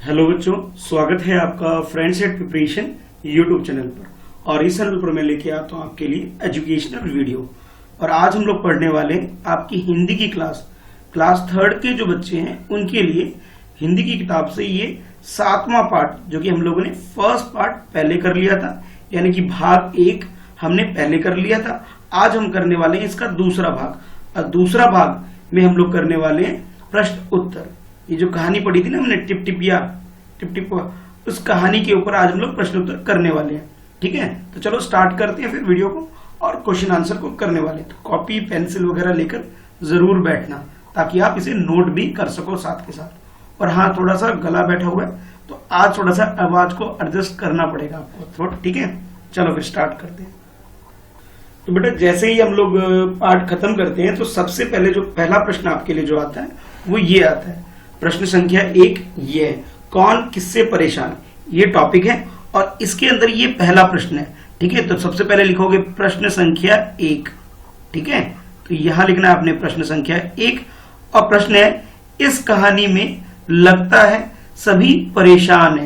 Hello बच्चों, स्वागत है आपका friends at preparation YouTube channel पर। और इस चैनल पर मैं लेके आता हूँ आपके लिए एजुकेशनल वीडियो। और आज हम लोग पढ़ने वाले आपकी हिंदी की क्लास थर्ड के जो बच्चे हैं उनके लिए हिंदी की किताब से ये 7वां पार्ट, जो कि हम लोगों ने फर्स्ट पार्ट पहले कर लिया था, यानी कि भाग 1 हमने पहले कर लिया था। आज हम करने वाले हैं इसका दूसरा भाग, और दूसरा भाग में हम लोग करने वाले हैं प्रश्न उत्तर। ये जो कहानी पढ़ी थी ना हमने टिप टिपुआ, उस कहानी के ऊपर आज हम लोग प्रश्न उत्तर करने वाले हैं। ठीक है, तो चलो स्टार्ट करते हैं फिर वीडियो को और क्वेश्चन आंसर को करने वाले हैं। तो कॉपी पेंसिल वगैरह लेकर जरूर बैठना ताकि आप इसे नोट भी कर सको साथ के साथ। और हाँ, थोड़ा सा गला बैठा हुआ है तो आज थोड़ा सा आवाज को एडजस्ट करना पड़ेगा आपको थोड़ा। ठीक है, चलो फिर स्टार्ट करते हैं। तो बेटा, जैसे ही हम लोग पार्ट खत्म करते हैं तो सबसे पहले जो पहला प्रश्न आपके लिए जो आता है वो ये आता है। प्रश्न संख्या 1 ये है, कौन किससे परेशान, ये टॉपिक है और इसके अंदर ये पहला प्रश्न है। ठीक है, तो सबसे पहले लिखोगे प्रश्न संख्या 1। ठीक है, तो यहां लिखना है आपने प्रश्न संख्या 1। और प्रश्न है, इस कहानी में लगता है सभी परेशान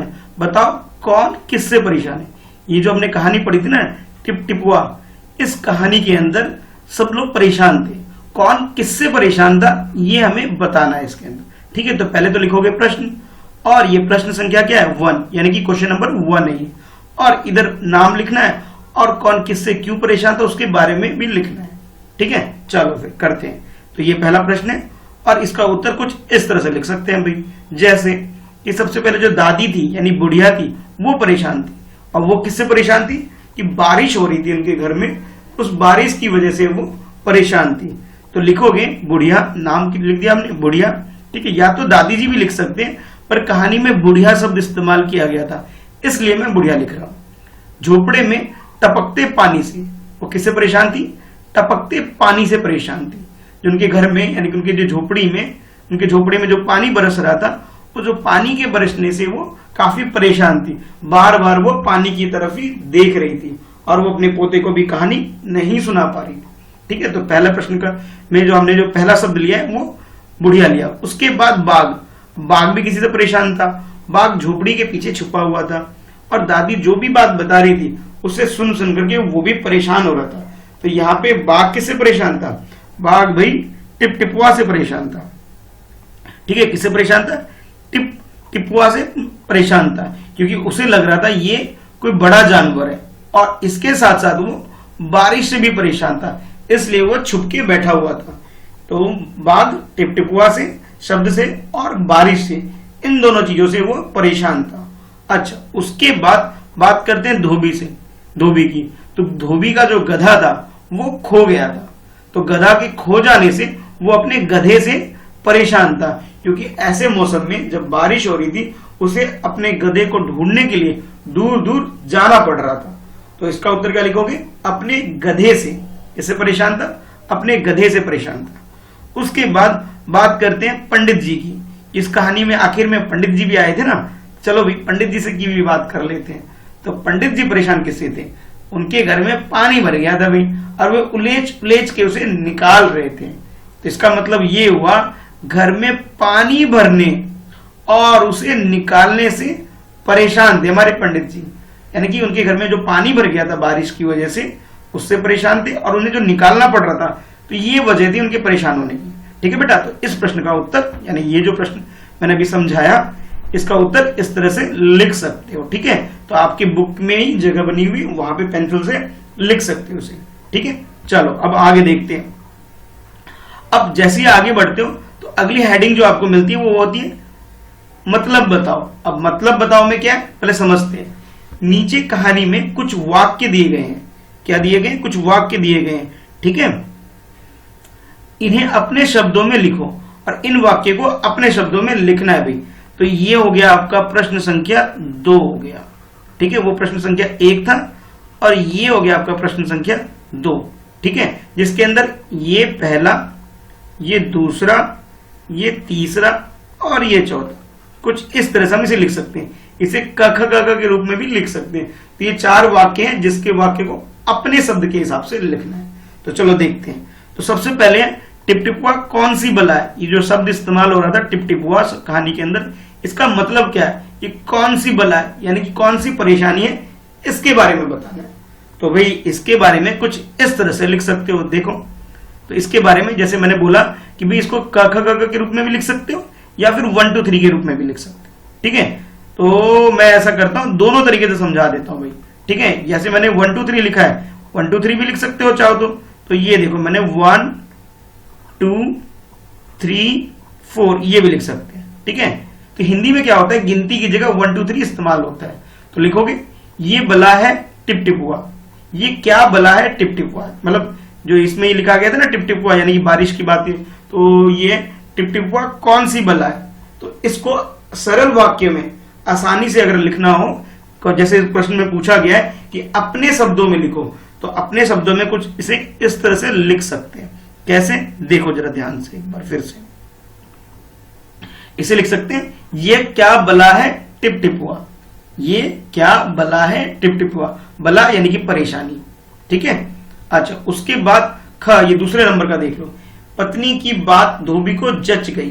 है, बताओ कौन किससे परेशान है। ये जो हमने कहानी पढ़ी थी ना टिप टिपुआ, इस कहानी के अंदर सब लोग परेशान थे, कौन किससे परेशान था ये हमें बताना है इसके अंदर। ठीक है, तो पहले तो लिखोगे प्रश्न, और ये प्रश्न संख्या क्या है 1, यानी कि क्वेश्चन नंबर 1 है ये। और इधर नाम लिखना है और कौन किससे क्यों परेशान था उसके बारे में भी लिखना है। ठीक है, चलो फिर करते हैं। तो ये पहला प्रश्न है और इसका उत्तर कुछ इस तरह से लिख सकते हैं भाई, जैसे कि सबसे पहले जो दादी थी यानी बुढ़िया थी वो परेशान थी। और वो किससे परेशान थी कि बारिश हो रही थी उनके घर में, उस बारिश की वजह से वो परेशान थी। तो लिखोगे बुढ़िया, नाम लिख दिया हमने बुढ़िया। ठीक है, या तो दादी जी भी लिख सकते हैं, पर कहानी में बुढ़िया शब्द इस्तेमाल किया गया था इसलिए मैं बुढ़िया लिख रहा हूं। झोपड़े में टपकते पानी से, वो किससे परेशान थी, टपकते पानी से परेशान थी। जो उनके घर में यानी कि उनके जो उनके झोपड़े में जो पानी बरस रहा था, वो जो पानी के बरसने से वो काफी परेशान थी, बार बार वो पानी की तरफ ही देख रही थी और वो अपने पोते को भी कहानी नहीं सुना पा रही थी। ठीक है, तो पहला प्रश्न का में जो हमने जो पहला शब्द लिया है वो बुढ़िया लिया। उसके बाद बाघ भी किसी से परेशान था, बाघ झोपड़ी के पीछे छुपा हुआ था और दादी जो भी बात बता रही थी उससे सुन करके वो भी परेशान हो रहा था। तो यहाँ पे बाघ किससे परेशान था, बाघ भाई टिप टिपुआ से परेशान था। ठीक है, किससे परेशान था, टिप टिपुआ से परेशान था, क्योंकि उसे लग रहा था ये कोई बड़ा जानवर है। और इसके साथ साथ वो बारिश से भी परेशान था, इसलिए वो छुप के बैठा हुआ था। तो बाघ टिप टिपुआ से शब्द से और बारिश से, इन दोनों चीजों से वो परेशान था। अच्छा, उसके बाद बात करते हैं धोबी की। तो धोबी का जो गधा था वो खो गया था। तो गधा के खो जाने से वो अपने गधे से परेशान था, क्योंकि ऐसे मौसम में जब बारिश हो रही थी उसे अपने गधे को ढूंढने के लिए दूर दूर जाना पड़ रहा था। तो इसका उत्तर क्या लिखोगे, अपने गधे से। किससे परेशान था, अपने गधे से परेशान था। उसके बाद बात करते हैं पंडित जी की। इस कहानी में आखिर में पंडित जी भी आए थे ना, चलो भाई पंडित जी से की भी बात कर लेते हैं। तो पंडित जी परेशान किससे थे, उनके घर में पानी भर गया था भाई, और वे उलेच के उसे निकाल रहे थे। तो इसका मतलब ये हुआ, घर में पानी भरने और उसे निकालने से परेशान थे हमारे पंडित जी। यानी कि उनके घर में जो पानी भर गया था बारिश की वजह से, उससे परेशान थे, और उन्हें जो निकालना पड़ रहा था, तो ये वजह थी उनके परेशान होने की। ठीक है बेटा, तो इस प्रश्न का उत्तर, यानी ये जो प्रश्न मैंने अभी समझाया, इसका उत्तर इस तरह से लिख सकते हो। ठीक है, तो आपकी बुक में ही जगह बनी हुई, वहां पे पेंसिल से लिख सकते हो उसे। ठीक है, चलो अब आगे देखते हैं। अब जैसे ही आगे बढ़ते हो तो अगली हेडिंग जो आपको मिलती है वो होती है मतलब बताओ। अब मतलब बताओ में क्या है पहले समझते हैं। नीचे कहानी में कुछ वाक्य दिए गए हैं, क्या दिए गए, कुछ वाक्य दिए गए हैं। ठीक है, इन्हें अपने शब्दों में लिखो और इन वाक्य को अपने शब्दों में लिखना है भाई। तो ये हो गया आपका प्रश्न संख्या 2 हो गया। ठीक है, वो प्रश्न संख्या 1 था और ये हो गया आपका प्रश्न संख्या 2। ठीक है, जिसके अंदर ये पहला, ये दूसरा, ये तीसरा और ये चौथा, कुछ इस तरह से हम इसे लिख सकते हैं। इसे क ख ग घ के रूप में भी लिख सकते हैं। तो ये 4 वाक्य हैं जिसके वाक्य को अपने शब्द के हिसाब से लिखना है। तो चलो देखते हैं। तो सबसे पहले टिपटिपुआ कौन सी बला है? ये जो शब्द इस्तेमाल हो रहा था टिपटिपुआ कहानी के अंदर, इसका मतलब क्या है? ये कौन सी बला है, यानी कि कौन सी परेशानी है, इसके बारे में बताना है। तो भाई इसके बारे में कुछ इस तरह से लिख सकते हो। देखो, तो इसके बारे में जैसे मैंने बोला कि भाई इसको क ख ग के रूप में भी लिख सकते हो या फिर 1 2 3 के रूप में भी लिख सकते हो। ठीक है, तो मैं ऐसा करता हूं, दोनों तरीके से समझा देता हूं भाई। ठीक है, जैसे मैंने 1 2 3 लिखा है, 1 2 3 भी लिख सकते हो चाहो तो ये देखो मैंने 1 2 3 4 ये भी लिख सकते हैं। ठीक है, तो हिंदी में क्या होता है, गिनती की जगह 1 2 3 इस्तेमाल होता है। तो लिखोगे ये बला है टिपटिपुआ, ये क्या बला है टिपटिपुआ, मतलब जो इसमें ये लिखा गया था ना टिपटिपुआ यानी कि बारिश की बात है, तो ये टिपटिपुआ कौन सी बला है। तो इसको सरल वाक्य में आसानी से अगर लिखना हो, तो जैसे प्रश्न में पूछा गया है कि अपने शब्दों में लिखो, तो अपने शब्दों में कुछ इसे इस तरह से लिख सकते हैं। कैसे, देखो जरा ध्यान से एक बार फिर से, इसे लिख सकते हैं ये क्या बला है टिपटिपुआ, ये क्या बला है टिपटिपुआ, बला यानी कि परेशानी। ठीक है, अच्छा उसके बाद ख, ये दूसरे नंबर का देख लो, पत्नी की बात धोबी को जच गई।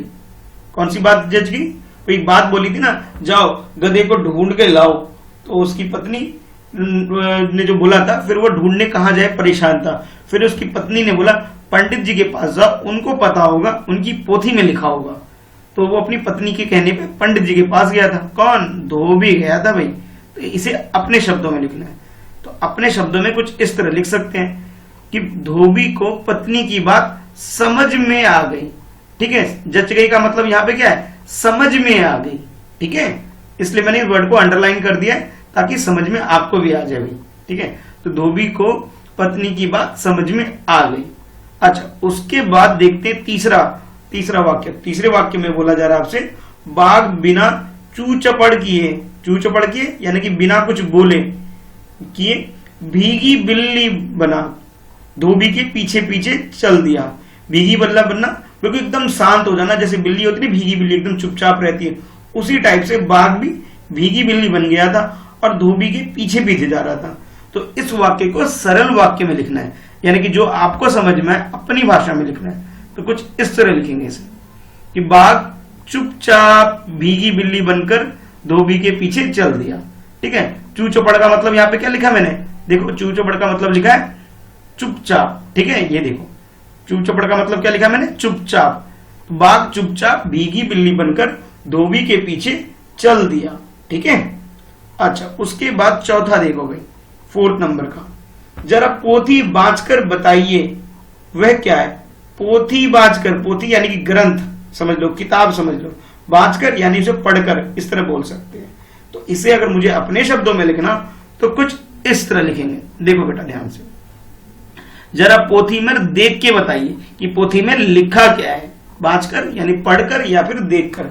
कौन सी बात जच गई? तो एक बात बोली थी ना, जाओ गधे को ढूंढ के लाओ, तो उसकी पत्नी ने जो बोला था, फिर वो ढूंढने कहां जाए, परेशान था। फिर उसकी पत्नी ने बोला पंडित जी के पास जाओ, उनको पता होगा, उनकी पोथी में लिखा होगा। तो वो अपनी पत्नी के कहने पे पंडित जी के पास गया था। कौन? धोबी गया था भाई। तो इसे अपने शब्दों में लिखना है, तो अपने शब्दों में कुछ इस तरह लिख सकते हैं कि धोबी को पत्नी की बात समझ में आ गई। ठीक है, जच गई का मतलब यहां पे क्या है, समझ में आ गई। ठीक है, इसलिए मैंने इस वर्ड को अंडरलाइन कर दिया है ताकि समझ में आपको भी आ जाए भाई। ठीक है, तो धोबी को पत्नी की बात समझ में आ गई। अच्छा, उसके बाद देखते हैं तीसरा वाक्य। तीसरे वाक्य में बोला जा रहा है आपसे, बाघ बिना चू चपड़ किए यानी कि बिना कुछ बोले किए भीगी बिल्ली बना, धोबी के पीछे पीछे चल दिया। भीगी बल्ला बनना बिल्कुल एकदम शांत हो जाना, जैसे बिल्ली होती है भीगी बिल्ली एकदम चुपचाप रहती है, उसी टाइप से बाघ भी भीगी बिल्ली बन गया था और धोबी के पीछे पीछे जा रहा था। तो इस वाक्य को सरल वाक्य में लिखना है, यानी कि जो आपको समझ में है अपनी भाषा में लिखना है। तो कुछ इस तरह लिखेंगे इसे कि बाघ चुपचाप भीगी बिल्ली बनकर धोबी के पीछे चल दिया। ठीक है, चू चौपड़ का मतलब यहाँ पे क्या लिखा मैंने, देखो चू चौपड़ का मतलब लिखा है चुपचाप। ठीक है, ये देखो चू चौपड़ का मतलब क्या लिखा मैंने, चुपचाप। तो बाघ चुपचाप भीगी बिल्ली बनकर धोबी के पीछे चल दिया। ठीक है, अच्छा उसके बाद चौथा देखो भाई, 4th नंबर का, जरा पोथी बांचकर बताइए वह क्या है। पोथी बांचकर, पोथी यानी कि ग्रंथ समझ लो, किताब समझ लो, बांचकर यानी उसे पढ़कर, इस तरह बोल सकते हैं। तो इसे अगर मुझे अपने शब्दों में लिखना तो कुछ इस तरह लिखेंगे। देखो बेटा ध्यान से, जरा पोथी में देख के बताइए कि पोथी में लिखा क्या है, बांचकर यानी पढ़कर या फिर देखकर।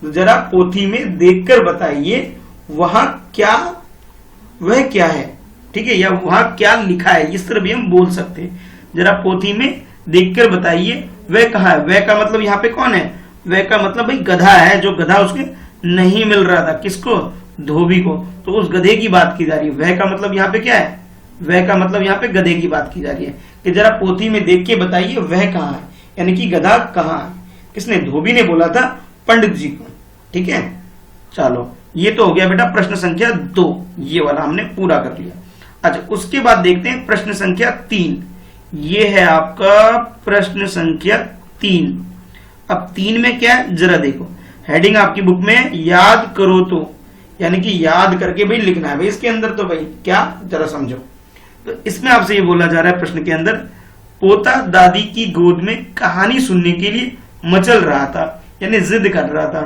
तो जरा पोथी में देखकर बताइए वहां क्या, वह क्या है। ठीक है, या वहां क्या लिखा है, इस तरह भी हम बोल सकते हैं। जरा पोथी में देखकर बताइए वह कहाँ है। वह का मतलब यहाँ पे कौन है, वह का मतलब भाई गधा है, जो गधा उसके नहीं मिल रहा था, किसको, धोबी को। तो उस गधे की बात की जा रही है। वह का मतलब यहाँ पे क्या है, वह का मतलब यहाँ पे गधे की बात की जा रही है कि जरा पोथी में देख के बताइए वह कहाँ है, यानी कि गधा कहाँ है। किसने, धोबी ने बोला था पंडित जी को। ठीक है, चलो ये तो हो गया बेटा प्रश्न संख्या 2, ये वाला हमने पूरा कर लिया। अच्छा उसके बाद देखते हैं प्रश्न संख्या 3। ये है आपका प्रश्न संख्या 3। अब 3 में क्या है जरा देखो, हेडिंग आपकी बुक में याद करो तो, यानी कि याद करके भाई लिखना है भाई इसके अंदर। तो भाई क्या, जरा समझो। तो इसमें आपसे ये बोला जा रहा है प्रश्न के अंदर, पोता दादी की गोद में कहानी सुनने के लिए मचल रहा था, यानी जिद कर रहा था।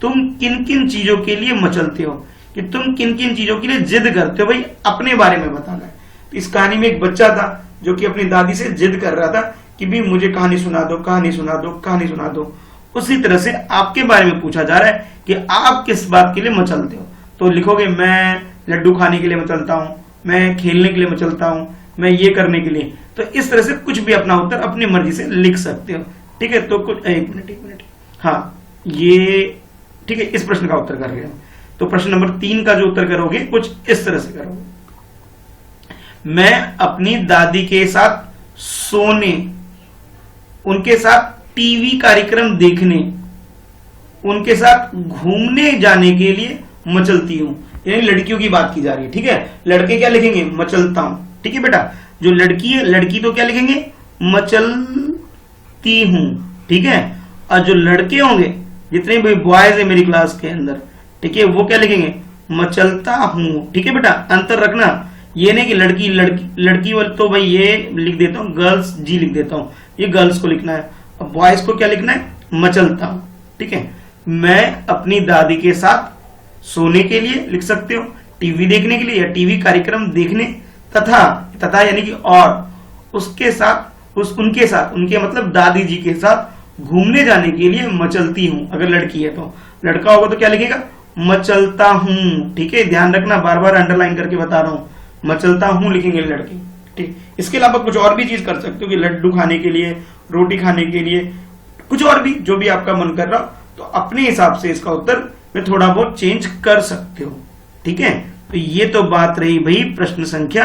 तुम किन किन चीजों के लिए मचलते हो, कि तुम किन किन चीजों के लिए जिद करते हो, भाई अपने बारे में बताना है। तो इस कहानी में एक बच्चा था जो कि अपनी दादी से जिद कर रहा था कि भी मुझे कहानी सुना दो, कहानी सुना दो, कहानी सुना दो। उसी तरह से आपके बारे में पूछा जा रहा है कि आप किस बात के लिए मचलते हो। तो लिखोगे मैं लड्डू खाने के लिए मचलता हूँ, मैं खेलने के लिए मचलता हूँ, मैं ये करने के लिए। तो इस तरह से कुछ भी अपना उत्तर अपनी मर्जी से लिख सकते हो। ठीक है, तो कुछ एक मिनट, हाँ ये ठीक है, इस प्रश्न का उत्तर कर रहे हो। तो प्रश्न नंबर 3 का जो उत्तर करोगे कुछ इस तरह से करोगे, मैं अपनी दादी के साथ सोने उनके साथ टीवी कार्यक्रम देखने, उनके साथ घूमने जाने के लिए मचलती हूं। यानी लड़कियों की बात की जा रही है, ठीक है। लड़के क्या लिखेंगे, मचलता हूं, ठीक है बेटा। जो लड़की है, लड़की तो क्या लिखेंगे, मचलती हूं, ठीक है। और जो लड़के होंगे, जितने भी बॉयज है मेरी क्लास के अंदर, ठीक है, वो क्या लिखेंगे, मचलता हूं, ठीक है बेटा। अंतर रखना, ये नहीं कि लड़की लड़की लड़की वाले तो भाई ये लिख देता हूं, गर्ल्स जी लिख देता हूं, ये गर्ल्स को लिखना है। अब बॉयज को क्या लिखना है, मचलता हूं, ठीक है। मैं अपनी दादी के साथ सोने के लिए लिख सकते हो, टीवी देखने के लिए या टीवी कार्यक्रम देखने, तथा यानी कि और उसके साथ उनके साथ, उनके मतलब दादी जी के साथ घूमने जाने के लिए मचलती हूं। अगर लड़की है तो, लड़का होगा तो क्या लिखेगा, मचलता हूं, ठीक है। ध्यान रखना, बार बार अंडरलाइन करके बता रहा हूं, मचलता हूं लिखेंगे लड़के, ठीक। इसके अलावा कुछ और भी चीज कर सकते हो कि लड्डू खाने के लिए, रोटी खाने के लिए, कुछ और भी जो भी आपका मन कर रहा, तो अपने हिसाब से इसका उत्तर में थोड़ा बहुत चेंज कर सकते हो, ठीक है। तो ये तो बात रही भाई प्रश्न संख्या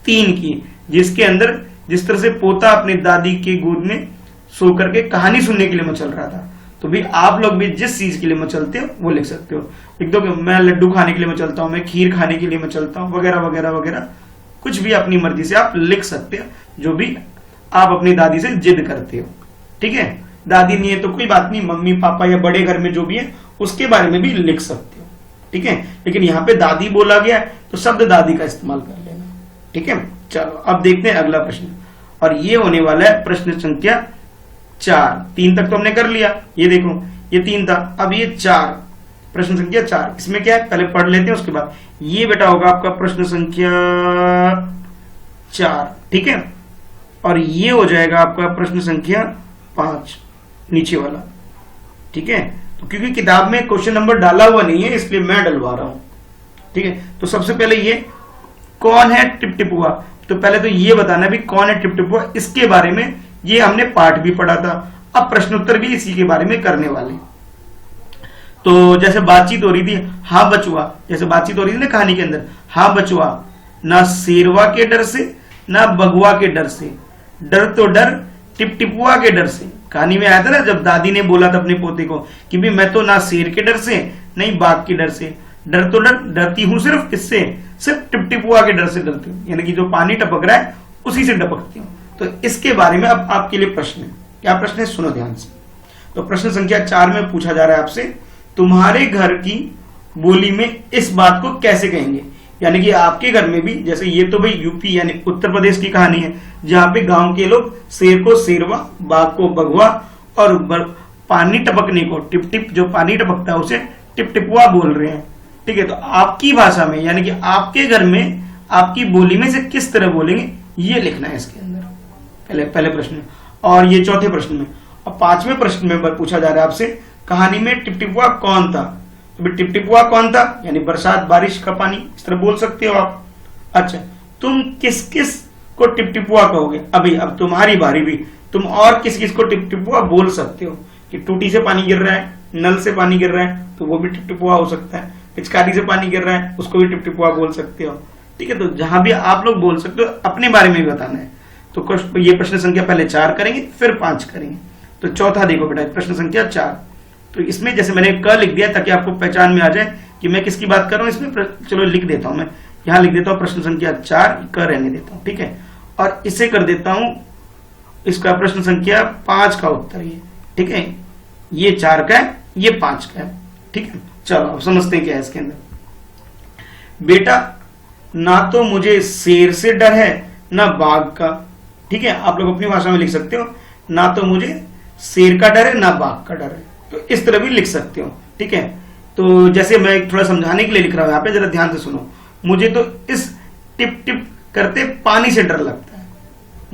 3 की, जिसके अंदर जिस तरह से पोता अपनी दादी के गोद में सो करके कहानी सुनने के लिए मचल रहा था, तो भी आप लोग भी जिस चीज के लिए मचलते हो वो लिख सकते हो। लिख दो कि मैं लड्डू खाने के लिए मचलता हूं, मैं खीर खाने के लिए मचलता हूं, वगैरह वगैरह वगैरह, कुछ भी अपनी मर्जी से आप लिख सकते हो, जो भी आप अपनी दादी से जिद करते हो, ठीक है। दादी नहीं है तो कोई बात नहीं, मम्मी पापा या बड़े घर में जो भी है उसके बारे में भी लिख सकते हो, ठीक है। लेकिन यहाँ पे दादी बोला गया तो शब्द दादी का इस्तेमाल कर लेना, ठीक है। चलो अब देखते हैं अगला प्रश्न, और ये होने वाला है प्रश्न संख्या 4। 3 तक तो हमने कर लिया, ये देखो ये 3 था, अब ये 4, प्रश्न संख्या 4। इसमें क्या है, पहले पढ़ लेते हैं, उसके बाद ये बेटा होगा आपका प्रश्न संख्या 4, ठीक है। और ये हो जाएगा आपका प्रश्न संख्या 5, नीचे वाला, ठीक है। तो क्योंकि किताब में क्वेश्चन नंबर डाला हुआ नहीं है, इसलिए मैं डलवा रहा हूं, ठीक है। तो सबसे पहले ये कौन है टिपटिपुआ, तो पहले तो ये बताना भी कौन है टिपटिपुआ, इसके बारे में ये हमने पाठ भी पढ़ा था। अब प्रश्न उत्तर भी इसी के बारे में करने वाले। तो जैसे बातचीत हो रही थी, हाँ बचुआ, जैसे बातचीत हो रही थी ना कहानी के अंदर, हाँ बचुआ, ना शेरवा के डर से ना बगुआ के डर से, डर तो डर टिपटिपुआ के डर से। कहानी में आया था ना जब दादी ने बोला था अपने पोते को कि भी मैं तो ना शेर के डर से नहीं बाघ के डर से, डर तो डरती हूं सिर्फ किससे, सिर्फ टिपटिपुआ के डर से डरती हूँ, यानी कि जो पानी टपक रहा है उसी से टपकती हूँ। तो इसके बारे में अब आपके लिए प्रश्न है, क्या प्रश्न है सुनो ध्यान से। तो प्रश्न संख्या 4 में पूछा जा रहा है आपसे, तुम्हारे घर की बोली में इस बात को कैसे कहेंगे। यानी कि आपके घर में भी, जैसे ये तो भाई यूपी यानी उत्तर प्रदेश की कहानी है, जहां पे गांव के लोग शेर को शेरवा, बाघ को बगवा और पानी टपकने को टिप टिप, जो पानी टपकता है उसे टिप टिपुआ बोल रहे हैं, ठीक है। तो आपकी भाषा में यानी कि आपके घर में आपकी बोली में से किस तरह बोलेंगे ये लिखना है इसके अंदर, पहले प्रश्न में। और ये चौथे प्रश्न में। और 5वें प्रश्न में पूछा जा रहा है आपसे, कहानी में टिपटिपुआ कौन था। तो टिपटिपुआ कौन था, यानी बरसात बारिश का पानी, इस तरह बोल सकते हो आप। अच्छा, तुम किस किस को टिपटिपुआ कहोगे। अभी अब तुम्हारी बारी भी, तुम और किस किस को टिपटिपुआ बोल सकते हो। कि टूटी से पानी गिर रहा है, नल से पानी गिर रहा है तो वो भी टिपटिपुआ हो सकता है, पिचकारी से पानी गिर रहा है उसको भी टिपटिपुआ बोल सकते हो, ठीक है। तो जहां भी आप लोग बोल सकते हो, अपने बारे में भी बताना है। तो ये प्रश्न संख्या पहले 4 करेंगे फिर 5 करेंगे। तो चौथा देखो बेटा, प्रश्न संख्या 4। तो इसमें जैसे मैंने क लिख दिया ताकि आपको पहचान में आ जाए कि मैं किसकी बात कर रहा हूं। इसमें चलो लिख देता हूं, मैं यहां लिख देता हूं प्रश्न संख्या 4, क रहने देता हूं, ठीक है। और इसे कर देता हूं इसका प्रश्न संख्या 5 का उत्तर ये, ठीक है। ये 4 का है, ये 5 का है, ठीक है। चलो अब समझते हैं क्या है इसके अंदर। बेटा ना तो मुझे शेर से डर है ना बाघ का, ठीक है। आप लोग अपनी भाषा में लिख सकते हो, ना तो मुझे शेर का डर है ना बाघ का डर है, तो इस तरह भी लिख सकते हो, ठीक है। तो जैसे मैं थोड़ा समझाने के लिए लिख रहा हूं यहाँ पे, जरा ध्यान से सुनो। मुझे तो इस टिप टिप करते पानी से डर लगता है,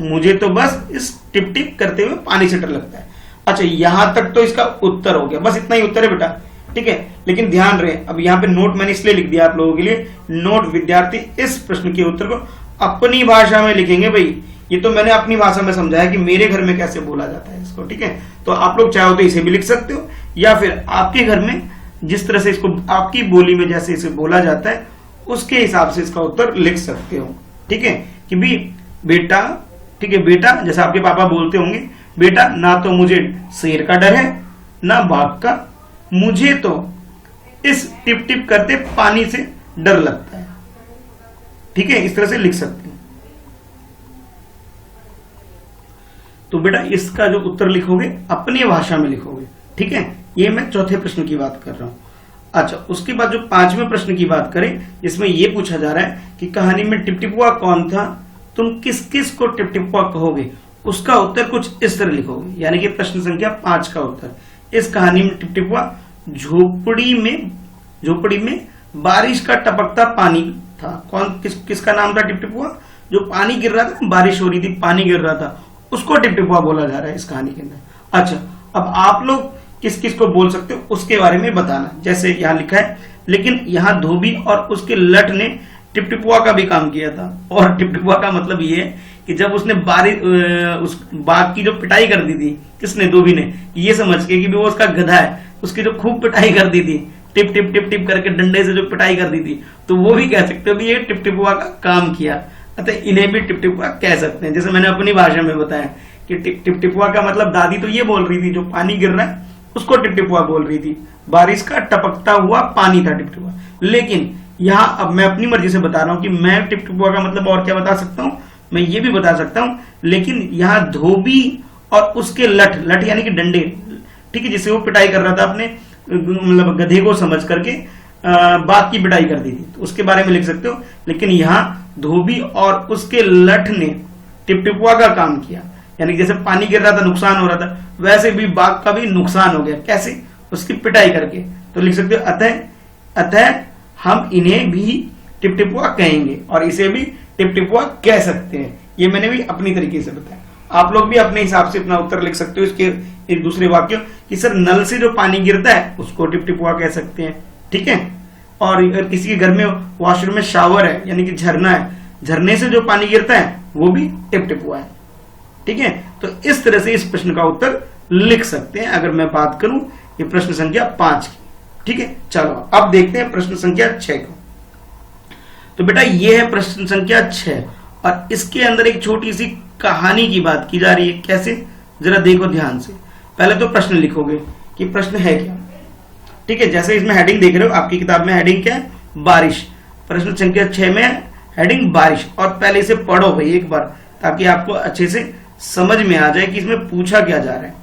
मुझे तो बस इस टिप टिप करते हुए पानी से डर लगता है। अच्छा, यहां तक तो इसका उत्तर हो गया, बस इतना ही उत्तर है बेटा, ठीक है। लेकिन ध्यान रहे, अब यहाँ पे नोट मैंने इसलिए लिख दिया आप लोगों के लिए, नोट विद्यार्थी इस प्रश्न के उत्तर को अपनी भाषा में लिखेंगे। भाई ये तो मैंने अपनी भाषा में समझाया कि मेरे घर में कैसे बोला जाता है इसको, ठीक है। तो आप लोग चाहो तो इसे भी लिख सकते हो, या फिर आपके घर में जिस तरह से इसको आपकी बोली में जैसे इसे बोला जाता है उसके हिसाब से इसका उत्तर लिख सकते हो, ठीक है। कि भी बेटा, ठीक है, बेटा जैसे आपके पापा बोलते होंगे, बेटा ना तो मुझे शेर का डर है ना बाघ का, मुझे तो इस टिप टिप करते पानी से डर लगता है। ठीक है, इस तरह से लिख सकते हैं। तो बेटा इसका जो उत्तर लिखोगे अपनी भाषा में लिखोगे। ठीक है, ये मैं चौथे प्रश्न की बात कर रहा हूं। अच्छा, उसके बाद जो पांचवें प्रश्न की बात करें, इसमें यह पूछा जा रहा है कि कहानी में टिपटिपुआ कौन था, तुम किस किस को टिपटिपुआ कहोगे, उसका उत्तर कुछ इस तरह लिखोगे। यानी कि प्रश्न संख्या 5 का उत्तर, इस कहानी में टिपटिपुआ झोपड़ी में बारिश का टपकता पानी था। कौन किसका नाम था टिपटिपुआ? जो पानी गिर रहा था, बारिश हो रही थी, पानी गिर रहा था, उसको टिपटिपुआ बोला जा रहा है इस कहानी के अंदर। अच्छा, अब आप लोग किस किस को बोल सकते हो उसके बारे में बताना। जैसे यहां लिखा है, लेकिन यहां धोबी और उसके लठ ने टिपटिपुआ का भी काम किया था। और टिपटिपुआ का मतलब ये है कि जब उसने उस बाघ की जो पिटाई कर दी थी, किसने? धोबी ने, ये समझ के कि वो उसका गधा है, उसकी जो खूब पिटाई कर दी थी, टिप टिप टिप टिप करके डंडे से जो पिटाई कर दी थी, तो वो भी कह सकते हो भी ये टिपटिपुआ का काम किया। अतः इन्हें भी टिपटिपुआ कह सकते हैं। जैसे मैंने अपनी भाषा में बताया कि टिपटिपुआ का मतलब दादी तो ये बोल रही थी जो पानी गिर रहा है उसको टिपटिपुआ बोल रही थी, बारिश का टपकता हुआ पानी था टिपटिपुआ। लेकिन यहाँ अब मैं अपनी मर्जी से बता रहा हूं कि मैं टिपटिपुआ का मतलब और क्या बता सकता हूं, मैं ये भी बता सकता हूं। लेकिन यहाँ धोबी और उसके लठ यानी कि डंडे, ठीक है, जिसे वो पिटाई कर रहा था अपने मतलब गधे को समझ करके बाघ की पिटाई कर दी थी, तो उसके बारे में लिख सकते हो। लेकिन यहाँ धोबी और उसके लठ ने टिपटिपुआ का काम किया, यानी जैसे पानी गिर रहा था, नुकसान हो रहा था, वैसे भी बाघ का भी नुकसान हो गया। कैसे? उसकी पिटाई करके। तो लिख सकते हो अतः हम इन्हें भी टिपटिपुआ कहेंगे और इसे भी टिपटिपुआ कह सकते हैं। ये मैंने भी अपनी तरीके से बताया। आप लोग भी अपने हिसाब से अपना उत्तर लिख सकते हो इसके एक दूसरे वाक्य कि सर नल से जो पानी गिरता है उसको टिपटिपुआ कह सकते हैं। ठीक है, और किसी के घर में वॉशरूम में शावर है यानी कि झरना है, झरने से जो पानी गिरता है वो भी टिपटिपुआ है। ठीक है, तो इस तरह से इस प्रश्न का उत्तर लिख सकते हैं अगर मैं बात करूं ये प्रश्न संख्या 5 की। ठीक है, चलो अब देखते हैं प्रश्न संख्या 6 को। तो बेटा ये है प्रश्न संख्या 6 और इसके अंदर एक छोटी सी कहानी की बात की जा रही है। कैसे? जरा देखो ध्यान से। पहले तो प्रश्न लिखोगे कि प्रश्न है क्या। ठीक है, जैसे इसमें हेडिंग देख रहे हो, आपकी किताब में हेडिंग क्या है? बारिश। प्रश्न संख्या 6 में हेडिंग बारिश। और पहले इसे पढ़ो भाई एक बार, ताकि आपको अच्छे से समझ में आ जाए कि इसमें पूछा क्या जा रहा है।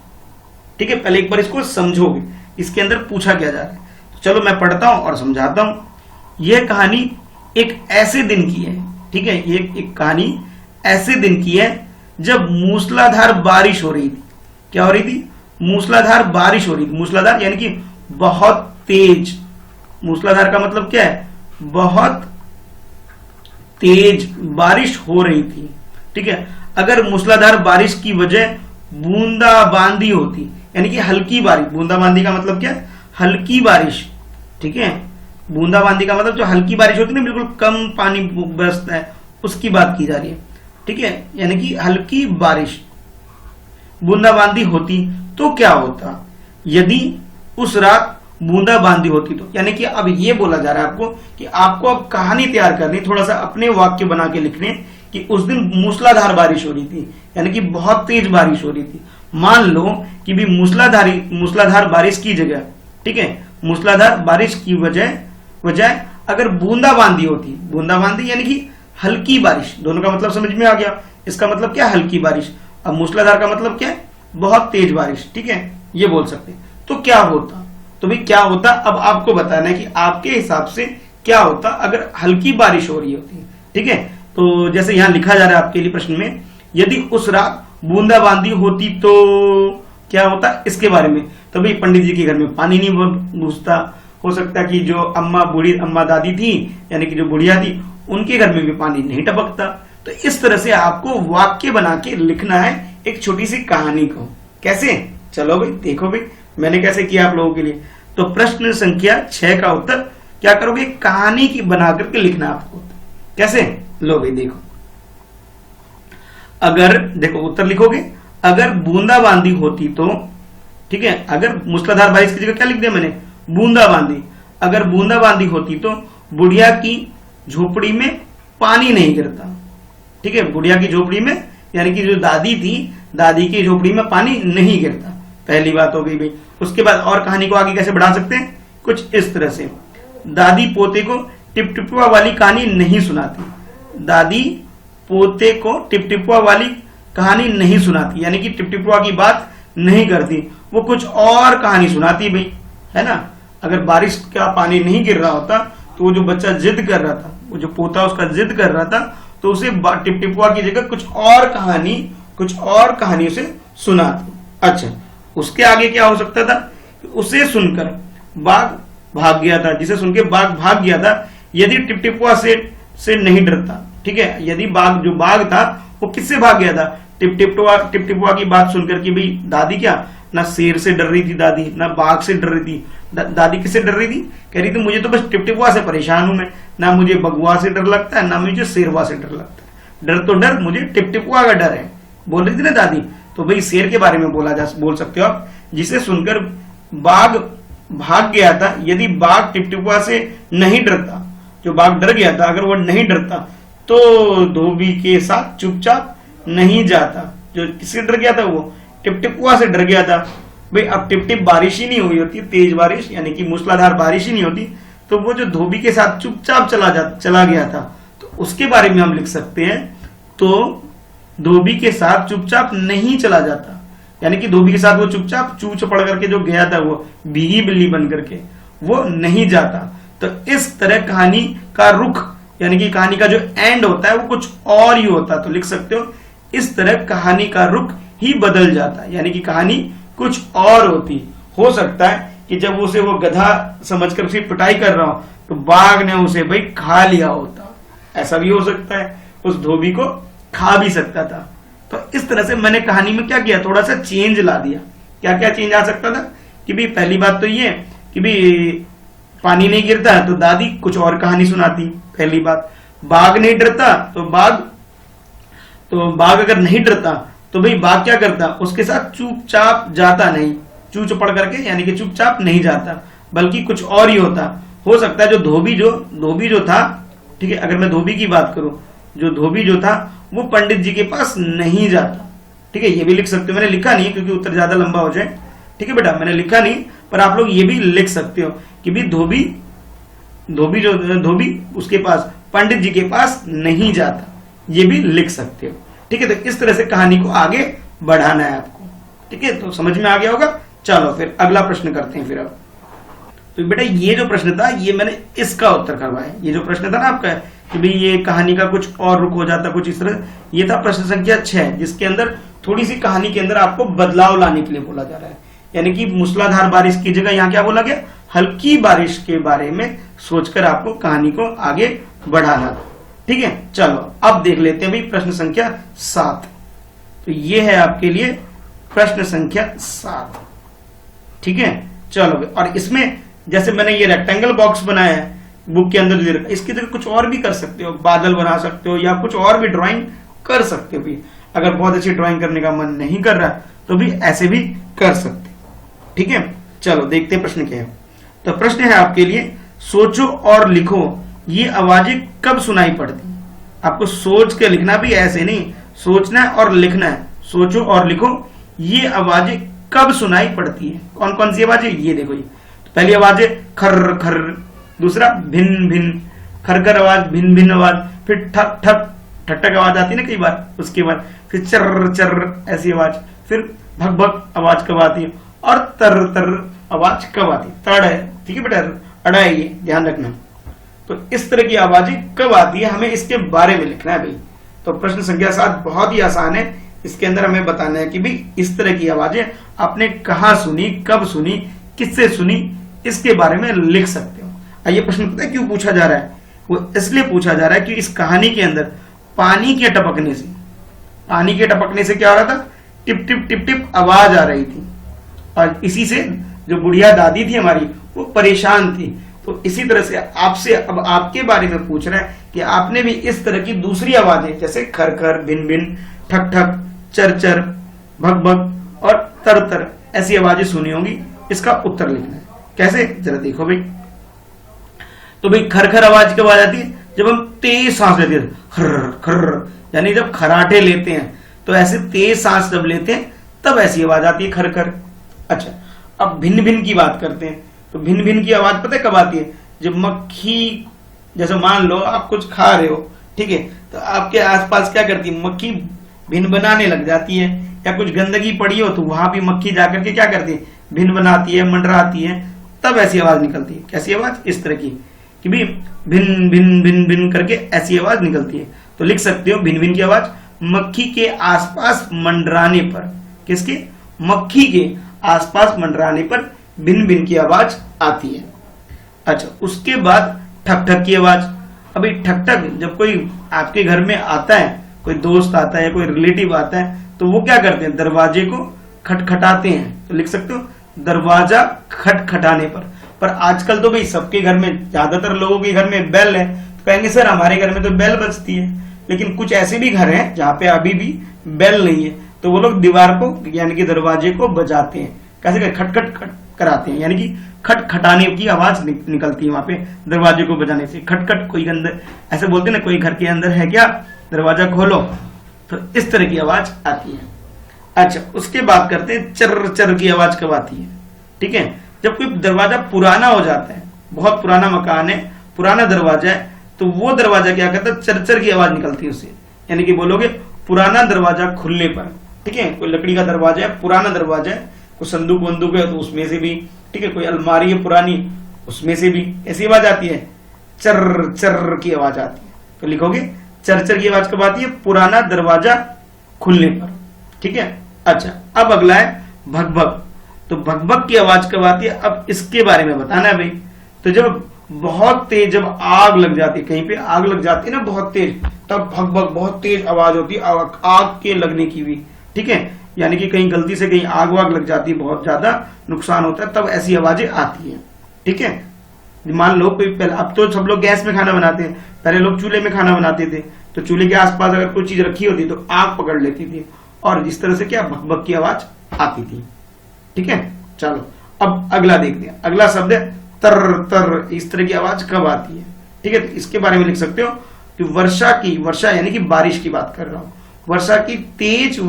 ठीक है, पहले एक बार इसको समझोगे इसके अंदर पूछा क्या जा रहा है। तो चलो मैं पढ़ता हूं और समझाता हूं। यह कहानी एक ऐसे दिन की है। ठीक है, ये एक कहानी ऐसे दिन की है जब मूसलाधार बारिश हो रही थी। क्या हो रही थी? मूसलाधार बारिश हो रही थी। मूसलाधार यानी कि बहुत तेज। मूसलाधार का मतलब क्या है? बहुत तेज बारिश हो रही थी। ठीक है, अगर मूसलाधार बारिश की वजह बूंदाबांदी होती, यानी कि हल्की बारिश, बूंदाबांदी का मतलब क्या है? हल्की बारिश। ठीक है, बूंदाबांदी का मतलब जो हल्की बारिश होती है ना, बिल्कुल कम पानी बरसता है, उसकी बात की जा रही है। ठीक है, यानी कि हल्की बारिश, बूंदाबांदी होती तो क्या होता? यदि उस रात बूंदाबांदी होती तो, यानी कि अब ये बोला जा रहा है आपको कि आपको अब कहानी तैयार करनी, थोड़ा सा अपने वाक्य बना के लिखने कि उस दिन मूसलाधार बारिश हो रही थी, यानी कि बहुत तेज बारिश हो रही थी। मान लो कि भी मूसलाधार बारिश की जगह, ठीक है, मूसलाधार बारिश की वजह अगर बूंदाबांदी होती, बूंदाबांदी यानी कि हल्की बारिश, दोनों का मतलब समझ में आ गया। इसका मतलब क्या? हल्की बारिश। अब मूसलाधार का मतलब क्या है? बहुत तेज बारिश। ठीक है, ये बोल सकते हैं। तो क्या होता? तो भाई क्या होता अब आपको बताना है कि आपके हिसाब से क्या होता अगर हल्की बारिश हो रही होती। ठीक है, तो जैसे यहां लिखा जा रहा है आपके लिए प्रश्न में, यदि उस रात बूंदाबांदी होती तो क्या होता, इसके बारे में। तो भाई पंडित जी के घर में पानी नहीं घुसता, हो सकता कि जो बूढ़ी अम्मा दादी थी यानी कि जो बुढ़िया थी उनके घर में भी पानी नहीं टपकता। तो इस तरह से आपको वाक्य बना के लिखना है एक छोटी सी कहानी को। कैसे? चलो भाई देखो भाई मैंने कैसे किया आप लोगों के लिए। तो प्रश्न संख्या 6 का उत्तर क्या करोगे? कहानी की बना करके लिखना आपको। कैसे? लो भाई देखो, अगर देखो उत्तर लिखोगे, अगर बूंदाबांदी होती तो, ठीक है, अगर मूसलाधार बारिश की जगह क्या लिख दिया मैंने? बूंदाबांदी। अगर बूंदाबांदी होती तो बुढ़िया की झोपड़ी में पानी नहीं गिरता। ठीक है, बुढ़िया की झोपड़ी में यानी कि जो दादी थी, दादी की झोपड़ी में पानी नहीं गिरता। पहली बात हो गई भाई। उसके बाद और कहानी को आगे कैसे बढ़ा सकते हैं, कुछ इस तरह से, दादी पोते को टिपटिपुआ वाली कहानी नहीं सुनाती। दादी पोते को टिपटिपुआ वाली कहानी नहीं सुनाती, यानी कि टिपटिपुआ की बात नहीं करती, वो कुछ और कहानी सुनाती भाई, है ना। अगर बारिश का पानी नहीं गिर रहा होता तो वो जो बच्चा जिद कर रहा था, वो जो पोता उसका जिद कर रहा था, तो उसे टिपटिपुआ की जगह कुछ और कहानी उसे सुनाती। अच्छा, उसके आगे क्या हो सकता था, उसे सुनकर बाघ भाग गया था, जिसे सुन के बाघ भाग गया था यदि टिपटिपुआ से नहीं डरता। ठीक है, यदि जो बाघ था वो किससे भाग गया था, टिपटिपुआ की बात सुनकर कि भाई दादी क्या ना शेर से डर रही थी, दादी ना बाघ से डर रही थी। दादी किससे डर रही थी, कह रही थी मुझे तो बस टिपटिपुआ से परेशान हूं मैं, ना मुझे बगुआ से डर लगता है ना मुझे शेरवा से डर लगता है, डर तो डर मुझे टिपटिपुआ का डर है, बोल रही थी ना दादी। तो भाई शेर के बारे में बोल सकते हो आप, जिसे सुनकर बाघ भाग गया था यदि बाघ टिपटिपुआ से नहीं डरता। जो बाघ डर गया था, अगर वो नहीं डरता तो धोबी के साथ चुपचाप नहीं जाता। जो किससे डर गया था, वो टिपटिपुआ से डर गया था। भाई अब टिप टिप बारिश ही नहीं हुई होती, तेज बारिश यानी कि मूसलाधार बारिश ही नहीं होती, तो वो जो धोबी के साथ चुपचाप चला गया था, तो उसके बारे में हम लिख सकते हैं, तो धोबी के साथ चुपचाप नहीं चला जाता, यानी कि धोबी के साथ वो चुपचाप चूच पड़ करके जो गया था, वो भीगी बिल्ली बन करके वो नहीं जाता। तो इस तरह कहानी का रुख, यानी कि कहानी का जो एंड होता है वो कुछ और ही होता। तो लिख सकते हो इस तरह कहानी का रुख ही बदल जाता है, यानी कि कहानी कुछ और होती। हो सकता है कि जब उसे वो गधा समझकर उसे पिटाई कर रहा हो तो बाघ ने उसे भाई खा लिया होता, ऐसा भी हो सकता है, उस धोबी को खा भी सकता था। तो इस तरह से मैंने कहानी में क्या किया, थोड़ा सा चेंज ला दिया। क्या क्या चेंज आ सकता था कि भाई पहली बात तो ये कि भाई पानी नहीं गिरता है तो दादी कुछ और कहानी सुनाती, पहली बात। बाघ नहीं डरता तो बाघ अगर नहीं डरता तो भाई बाघ क्या करता, उसके साथ चुपचाप जाता नहीं, चूच पड़ करके, यानी कि चुपचाप नहीं जाता, बल्कि कुछ और ही होता। हो सकता है जो धोबी जो था, ठीक है, अगर मैं धोबी की बात करूं, जो धोबी जो था वो पंडित जी के पास नहीं जाता। ठीक है, ये भी लिख सकते हो, मैंने लिखा नहीं क्योंकि उत्तर ज्यादा लंबा हो जाए। ठीक है बेटा, मैंने लिखा नहीं, पर आप लोग ये भी लिख सकते हो कि भी धोबी उसके पास पंडित जी के पास नहीं जाता, ये भी लिख सकते हो। ठीक है, तो इस तरह से कहानी को आगे बढ़ाना है आपको। ठीक है, तो समझ में आ गया होगा। चलो फिर अगला प्रश्न करते हैं। फिर अब तो बेटा ये जो प्रश्न था ये मैंने इसका उत्तर करवाया। ये जो प्रश्न था ना आपका कि भाई ये कहानी का कुछ और रुख हो जाता, कुछ इस तरह, ये था प्रश्न संख्या 6, जिसके अंदर थोड़ी सी कहानी के अंदर आपको बदलाव लाने के लिए बोला जा रहा है। यानी कि मूसलाधार बारिश की जगह यहाँ क्या बोला गया, हल्की बारिश के बारे में सोचकर आपको कहानी को आगे बढ़ाना। ठीक है, चलो अब देख लेते हैं भाई प्रश्न संख्या 7। तो ये है आपके लिए प्रश्न संख्या 7। ठीक है, चलो, और इसमें जैसे मैंने ये रेक्टेंगल बॉक्स बनाया है बुक के अंदर दे रखा, इसकी जगह कुछ और भी कर सकते हो, बादल बना सकते हो या कुछ और भी ड्राइंग कर सकते हो भी। अगर बहुत अच्छी ड्राइंग करने का मन नहीं कर रहा तो भी ऐसे भी कर सकते। ठीक है, चलो देखते हैं प्रश्न क्या है। तो प्रश्न है आपके लिए, सोचो और लिखो ये आवाजें कब सुनाई पड़ती। आपको सोच के लिखना भी, ऐसे नहीं, सोचना है और लिखना है। सोचो और लिखो ये आवाजें कब सुनाई पड़ती है। कौन कौन सी आवाजें, ये देखो। ये तो पहली आवाज है खर खर, दूसरा भिन भिन, खर खर आवाज, भिन भिन आवाज, फिर ठक ठक, ठक ठक आवाज आती है ना कई बार, उसके बाद फिर चर्र चर्र ऐसी आवाज, फिर भक भक आवाज कब आती है, और तर तर आवाज कब आती है। तड़ है, ठीक है बेटा, अड़ा है, ये ध्यान रखना। तो इस तरह की आवाजें कब आती है हमें इसके बारे में लिखना है भाई। तो प्रश्न संख्या 7 बहुत ही आसान है। इसके अंदर हमें बताना है कि भाई इस तरह की आवाजें आपने कहां सुनी, कब सुनी, किससे सुनी, इसके बारे में लिख सकते हो। ये प्रश्न पता है क्यों पूछा जा रहा है, वो इसलिए पूछा जा रहा है कि इस कहानी के अंदर पानी के टपकने से क्या हो रहा था, टिप टिप टिप टिप आवाज आ रही थी, और इसी से जो बुढ़िया दादी थी हमारी वो परेशान थी। तो इसी तरह से आपसे अब आपके बारे में पूछ रहा है कि आपने भी इस तरह की दूसरी आवाजें जैसे खर खर, भिन भिन, ठक ठक, चर चर, भग भग और तर तर ऐसी आवाजें सुनी होंगी। इसका उत्तर लिखना है। कैसे, जरा देखो भाई। तो भाई खर खर आवाज कब आ जाती है, जब हम तेज सांस लेते हैं, खर खर, यानी जब खराटे लेते हैं तो ऐसे तेज सांस जब लेते हैं तब ऐसी आवाज आती है खर खर। अच्छा, अब भिन्न भिन्न की बात करते हैं। तो भिन्न भिन्न की आवाज पता है कब आती है? जब मक्खी, जैसे मान लो आप कुछ खा रहे हो, ठीक है, तो आपके आसपास क्या करती है, मक्खी भिन्न बनाने लग जाती है, या कुछ गंदगी पड़ी हो तो वहां भी मक्खी जाकर के क्या करती है, भिन्न बनाती है, मंडराती है, तब ऐसी आवाज निकलती है। कैसी आवाज? इस तरह की कि भी भिन्न भिन्न भिन्न भिन्न करके ऐसी आवाज निकलती है। तो लिख सकते हो भिन्न भिन्न की आवाज मक्खी के आसपास मंडराने पर। किसके? मक्खी के आसपास मंडराने पर भिन्न भिन्न की आवाज आती है। अच्छा, उसके बाद ठक ठक की आवाज। अभी ठक ठक जब कोई आपके घर में आता है, कोई दोस्त आता है, कोई रिलेटिव आता है, तो वो क्या करते हैं, दरवाजे को खटखटाते हैं। तो लिख सकते हो दरवाजा खटखटाने पर आजकल तो भाई सबके घर में, ज्यादातर लोगों के घर में बेल है, तो कहेंगे सर हमारे घर में तो बेल बजती है। लेकिन कुछ ऐसे भी घर हैं जहां पे अभी भी बेल नहीं है, तो वो लोग दीवार को यानी कि दरवाजे को बजाते हैं। कैसे? खटखट कराते हैं, यानी कि खटखटाने की आवाज निकलती है वहां पे दरवाजे को बजाने से। खटखट, कोई अंदर ऐसे बोलते हैं ना, कोई घर के अंदर है क्या, दरवाजा खोलो, तो इस तरह की आवाज आती है। अच्छा, उसके बाद करते हैं चर चर की आवाज कब आती है। ठीक है, जब कोई दरवाजा पुराना हो जाता है, बहुत पुराना मकान है, पुराना दरवाजा है, तो वो दरवाजा क्या करता है, चर चर की आवाज निकलती है उससे। यानी कि बोलोगे पुराना दरवाजा खुलने पर, ठीक है, कोई लकड़ी का दरवाजा है, पुराना दरवाजा है, कोई संदूक वंदूक है तो उसमें से भी, ठीक है, कोई अलमारी है पुरानी, उसमें से भी ऐसी आवाज आती है, चर चर की आवाज आती है। तो लिखोगे चर चर की आवाज कब आती है, पुराना दरवाजा खुलने पर। ठीक है। अच्छा, अब अगला है भग भग। तो भग भग की आवाज कब आती है, अब इसके बारे में बताना है भाई। तो जब बहुत तेज, जब आग लग जाती है, कहीं पे आग लग जाती है ना बहुत तेज, तब भग भग बहुत तेज आवाज होती है, आग के लगने की भी। ठीक है, यानी कि कहीं गलती से कहीं आग वाग लग जाती है, बहुत ज्यादा नुकसान होता है, तब ऐसी आवाजें आती है। ठीक है, मान लो कोई, पहले, अब तो सब लोग गैस में खाना बनाते हैं, पहले लोग चूल्हे में खाना बनाते थे, तो चूल्हे के आसपास अगर कोई चीज रखी होती तो आग पकड़ लेती थी, और इस तरह से क्या भग भग की आवाज आती थी। ठीक है, चलो अब अगला देखते हैं। अगला शब्द है तर तर। इस तरह की आवाज कब आती है? ठीक है, तो इसके बारे में लिख सकते हो कि वर्षा की, वर्षा यानी कि बारिश की बात कर रहा हूं, वर्षा की तेज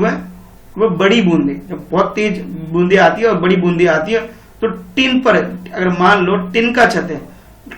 वह बड़ी बूंदे, जब बहुत तेज बूंदे आती है और बड़ी बूंदे आती है, तो टिन पर, अगर मान लो टिन का छत है,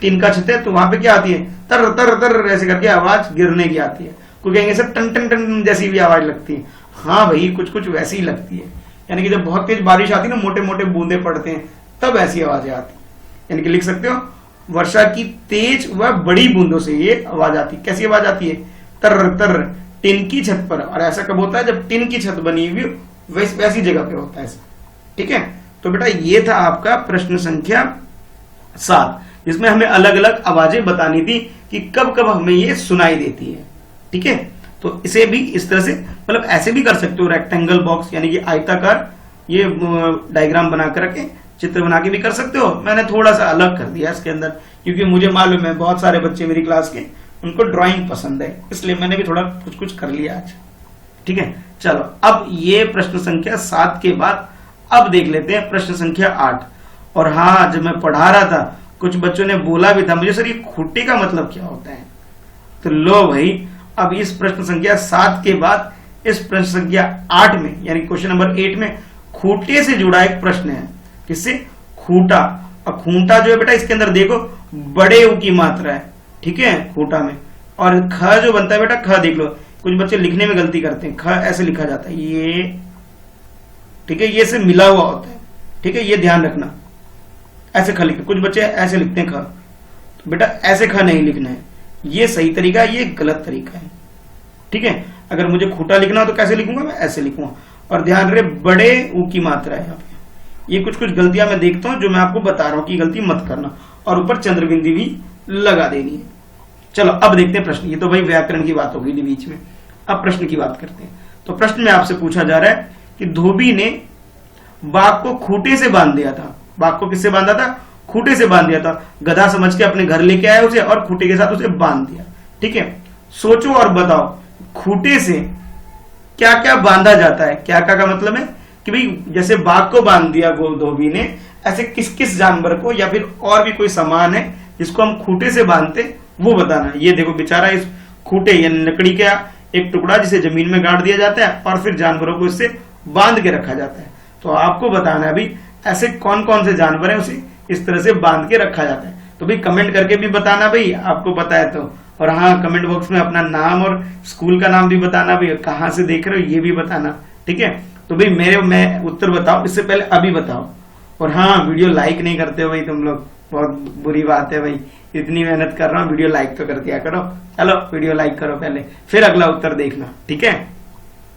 टिन का छत है, तो वहां पे क्या आती है, तर तर तर ऐसे करके आवाज गिरने की आती है। कोई कहेंगे सर टन टन टन जैसी भी आवाज लगती है। हाँ भाई, कुछ कुछ वैसी ही लगती है, यानी कि जब बहुत तेज बारिश आती है ना, मोटे मोटे बूंदे पड़ते हैं, तब ऐसी आवाजें आती है। यानी कि लिख सकते हो वर्षा की तेज व बड़ी बूंदों से ये आवाज आती है। कैसी आवाज आती है? तर तर, टिन की छत पर। और ऐसा कब होता है? जब टिन की छत बनी हुई वैसी जगह पे होता है ऐसा। ठीक है, तो बेटा ये था आपका प्रश्न संख्या 7, जिसमें हमें अलग अलग आवाजें बतानी थी कि कब कब हमें ये सुनाई देती है। ठीक है, तो इसे भी इस तरह से, मतलब ऐसे भी कर सकते हो, रेक्टेंगल बॉक्स यानी कि आयताकार, ये डायग्राम बना कर रखे, चित्र बना के भी कर सकते हो। मैंने थोड़ा सा अलग कर दिया इसके अंदर, क्योंकि मुझे मालूम है बहुत सारे बच्चे मेरी क्लास के, उनको ड्राइंग पसंद है, इसलिए मैंने भी थोड़ा कुछ कुछ कर लिया आज। ठीक है, चलो अब ये प्रश्न संख्या 7 के बाद अब देख लेते हैं प्रश्न संख्या 8। और हाँ, जब मैं पढ़ा रहा था कुछ बच्चों ने बोला भी था मुझे, सर ये खूंटे का मतलब क्या होता है? तो लो भाई, अब इस प्रश्न संख्या 7 के बाद इस प्रश्न संख्या 8 में, यानी क्वेश्चन नंबर 8 में खूंटे से जुड़ा एक प्रश्न है। किससे? खूंटा। और खूंटा जो है बेटा, इसके अंदर देखो बड़े ऊ की मात्रा है। ठीक है, खूंटा में। और ख जो बनता है बेटा, ख देख लो, कुछ बच्चे लिखने में गलती करते हैं, ख ऐसे लिखा जाता है, ये। ठीक है, ये से मिला हुआ होता है। ठीक है, ये ध्यान रखना, ऐसे ख लिखते, कुछ बच्चे ऐसे लिखते हैं ख, तो बेटा ऐसे ख नहीं लिखना है, ये सही तरीका है, ये गलत तरीका है। ठीक है, अगर मुझे खूंटा लिखना हो तो कैसे लिखूंगा? मैं ऐसे लिखूंगा। और ध्यान रहे बड़े ऊ की मात्रा है यहाँ पे। ये कुछ कुछ गलतियां मैं देखता हूं जो मैं आपको बता रहा हूं कि गलती मत करना, और ऊपर चंद्रबिंदी भी लगा देनी है। चलो अब देखते हैं प्रश्न। ये तो भाई व्याकरण की बात होगी बीच में, अब प्रश्न की बात करते हैं। तो प्रश्न में आपसे पूछा जा रहा है कि धोबी ने बाघ को खूंटे से बांध दिया था। बाघ को किससे बांधा था? खूंटे से बांध दिया था। गधा समझ के अपने घर लेके आया उसे और खूंटे के साथ उसे बांध दिया। ठीक है, सोचो और बताओ खूंटे से क्या क्या बांधा जाता है। क्या क्या का मतलब है कि भाई जैसे बाघ को बांध दिया धोबी ने, ऐसे किस किस जानवर को या फिर और भी कोई सामान है जिसको हम खूंटे से बांधते, वो बताना। ये देखो बेचारा इस खूंटे यानी लकड़ी का एक टुकड़ा जिसे जमीन में गाड़ दिया जाता है और फिर जानवरों को इससे बांध के रखा जाता है। तो आपको बताना है भाई ऐसे कौन कौन से जानवर है उसे इस तरह से बांध के रखा जाता है। तो भाई कमेंट करके भी बताना भाई आपको पता है तो, और हाँ कमेंट बॉक्स में अपना नाम और स्कूल का नाम भी बताना भाई, कहाँ से देख रहे हो ये भी बताना, ठीक है। तो भाई मैं उत्तर बताओ, इससे पहले अभी बताओ। और हाँ वीडियो लाइक नहीं करते हो भाई तुम लोग, बहुत बुरी बात है भाई, इतनी मेहनत कर रहा हूँ वीडियो लाइक तो कर दिया करो। चलो वीडियो लाइक करो पहले, फिर अगला उत्तर देखना, ठीक है।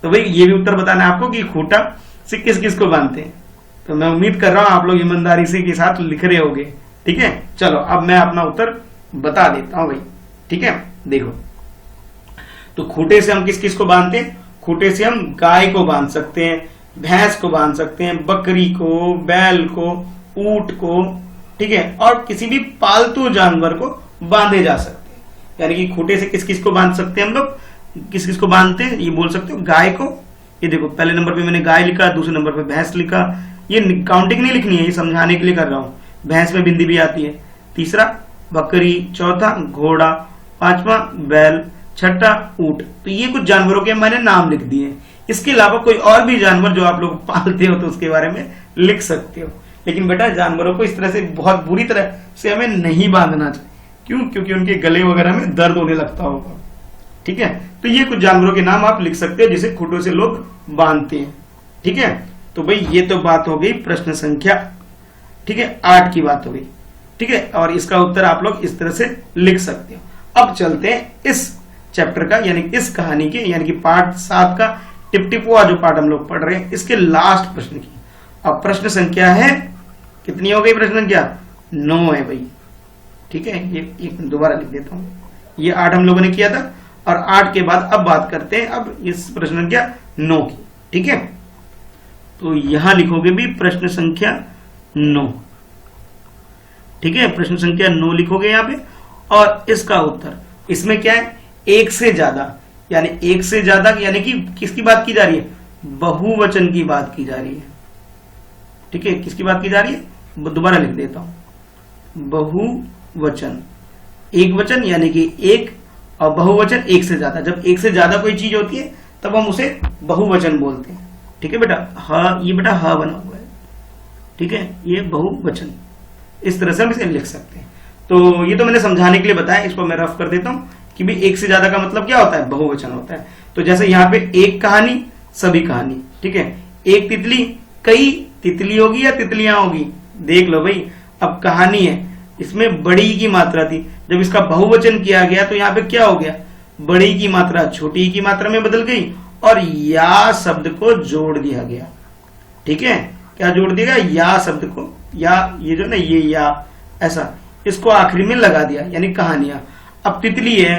तो भाई ये भी उत्तर बताना है आपको कि खूंटा से किस किस को बांधते हैं। तो मैं उम्मीद कर रहा हूँ आप लोग ईमानदारी से के साथ लिख रहे होगे, ठीक है। चलो अब मैं अपना उत्तर बता देता हूं भाई, ठीक है। देखो तो खूंटे से हम किस किस को बांधते हैं? खूंटे से हम गाय को बांध सकते हैं, भैंस को बांध सकते हैं, बकरी को, बैल को, ऊंट को, ठीक है, और किसी भी पालतू जानवर को बांधे जा सकते हैं। यानी कि खूंटे से किस किस को बांध सकते हैं हम लोग, किस किस को बांधते हैं ये बोल सकते हो। गाय को, ये देखो पहले नंबर पे मैंने गाय लिखा, दूसरे नंबर पे भैंस लिखा। ये काउंटिंग नहीं लिखनी है, ये समझाने के लिए कर रहा हूं। भैंस में बिंदी भी आती है। तीसरा बकरी, चौथा घोड़ा, पांचवा बैल, छठा ऊंट। तो ये कुछ जानवरों के मैंने नाम लिख दिए। इसके अलावा कोई और भी जानवर जो आप लोग पालते हो तो उसके बारे में लिख सकते हो। लेकिन बेटा जानवरों को इस तरह से बहुत बुरी तरह से हमें नहीं बांधना चाहिए। क्यों? क्योंकि उनके गले वगैरह में दर्द होने लगता होगा, ठीक है। तो ये कुछ जानवरों के नाम आप लिख सकते हो जिसे खूंटों से लोग बांधते हैं, ठीक है। तो भाई ये तो बात हो गई प्रश्न संख्या, ठीक है, 8 की बात हो गई, ठीक है। और इसका उत्तर आप लोग इस तरह से लिख सकते हो। अब चलते हैं इस चैप्टर का यानी इस कहानी के यानी कि पार्ट 7 का टिपटिपुआ जो पार्ट हम लोग पढ़ रहे हैं इसके लास्ट प्रश्न की। अब प्रश्न संख्या है कितनी हो गई? प्रश्न संख्या 9 है भाई, ठीक है। ये दोबारा लिख देता हूं, ये 8 हम लोगों ने किया था और 8 के बाद अब बात करते हैं अब इस प्रश्न संख्या 9 की, ठीक है। तो यहां लिखोगे भी प्रश्न संख्या 9, ठीक है। प्रश्न संख्या 9 लिखोगे यहां पे और इसका उत्तर इसमें क्या है? एक से ज्यादा, यानी एक से ज्यादा यानी कि किसकी बात की जा रही है? बहुवचन की बात की जा रही है, ठीक है। किसकी बात की जा रही है? दोबारा लिख देता हूं, बहुवचन। एक वचन यानी कि एक और बहुवचन एक से ज्यादा। जब एक से ज्यादा कोई चीज होती है तब हम उसे बहुवचन बोलते हैं, ठीक है बेटा। ह ये बेटा ह बना हुआ है, ठीक है, ये बहुवचन। इस तरह से हम इसे लिख सकते हैं। तो ये तो मैंने समझाने के लिए बताया, इसको मैं रफ कर देता हूं कि भी एक से ज्यादा का मतलब क्या होता है? बहुवचन होता है। तो जैसे यहाँ पे एक कहानी, सभी कहानी, ठीक है। एक तितली, कई तितली होगी या तितलियां होगी? देख लो भाई, अब कहानी है इसमें बड़ी की मात्रा थी, जब इसका बहुवचन किया गया तो यहाँ पे क्या हो गया? बड़ी की मात्रा छोटी की मात्रा में बदल गई और या शब्द को जोड़ दिया गया, ठीक है। क्या जोड़ दिया गया? या शब्द को, या ये जो ना ये या ऐसा इसको आखिरी में लगा दिया, यानी कहानियां। अब तितली है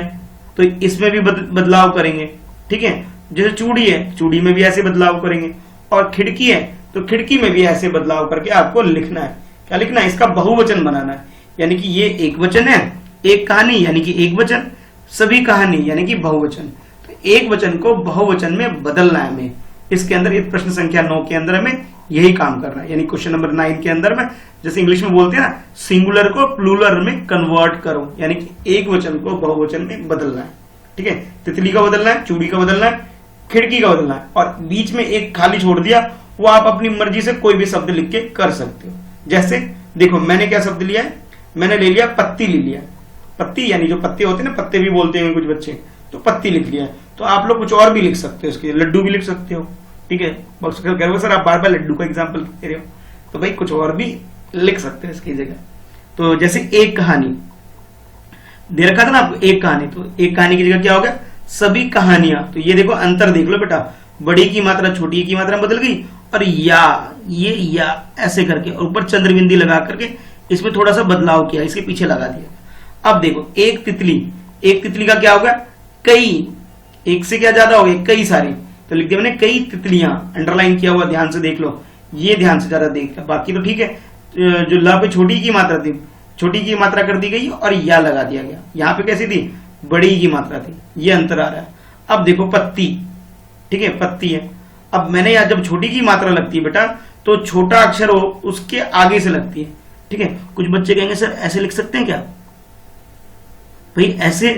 तो इसमें भी बदलाव करेंगे, ठीक है। जैसे चूड़ी है, चूड़ी में भी ऐसे बदलाव करेंगे, और खिड़की है तो खिड़की में भी ऐसे बदलाव करके आपको लिखना है। क्या लिखना है? इसका बहुवचन बनाना है, यानी कि ये एक वचन है, एक कहानी यानी कि एक वचन, सभी कहानी यानी कि बहुवचन। तो एक वचन को बहुवचन में बदलना है हमें। इसके अंदर इस प्रश्न संख्या 9 के अंदर हमें यही काम करना है, यानी क्वेश्चन नंबर 9 के अंदर में जैसे इंग्लिश में बोलते हैं ना, सिंगुलर को प्लूरल में कन्वर्ट करो, यानी कि एक वचन को बहुवचन में बदलना है, ठीक है। तितली का बदलना है, चूड़ी का बदलना है, खिड़की का बदलना है, और बीच में एक खाली छोड़ दिया, वो आप अपनी मर्जी से कोई भी शब्द लिख के कर सकते हो। जैसे देखो मैंने क्या शब्द लिया है? मैंने ले लिया पत्ती, ले लिया पत्ती, यानी जो पत्ते होते हैं ना, पत्ते भी बोलते हैं कुछ बच्चे, तो पत्ती लिख लिया। तो आप लोग कुछ और भी लिख सकते हो, इसके लड्डू भी लिख सकते हो, ठीक है। सर आप बार बार लड्डू का एग्जाम्पल दे रहे हो, तो भाई कुछ और भी लिख सकते हो इसकी जगह। तो जैसे एक कहानी दे रखा था ना आपको, एक कहानी, तो एक कहानी की जगह क्या हो गया? सभी कहानियां। तो ये देखो अंतर देख लो बेटा, बड़ी की मात्रा छोटी की मात्रा बदल गई, और ये या ऐसे करके और ऊपर चंद्रबिंदी लगा करके इसमें थोड़ा सा बदलाव किया, इसके पीछे लगा दिया। अब देखो एक तितली, एक तितली का क्या होगा? कई, एक से क्या ज्यादा हो गए? कई सारी, तो लिख दिया मैंने कई तितलियां, अंडरलाइन किया हुआ, ध्यान से देख लो, ये ध्यान से ज्यादा देख लो, बाकी तो ठीक है। जो ला पे छोटी की मात्रा थी, छोटी की मात्रा कर दी गई और या लगा दिया गया। यहाँ पे कैसी थी? बड़ी की मात्रा थी, ये अंतर आ रहा है। अब देखो पत्ती, ठीक है, पत्ती है। अब मैंने यहाँ जब छोटी की मात्रा लगती है बेटा, तो छोटा अक्षर हो उसके आगे से लगती है, ठीक है। कुछ बच्चे कहेंगे सर ऐसे लिख सकते हैं क्या? भाई ऐसे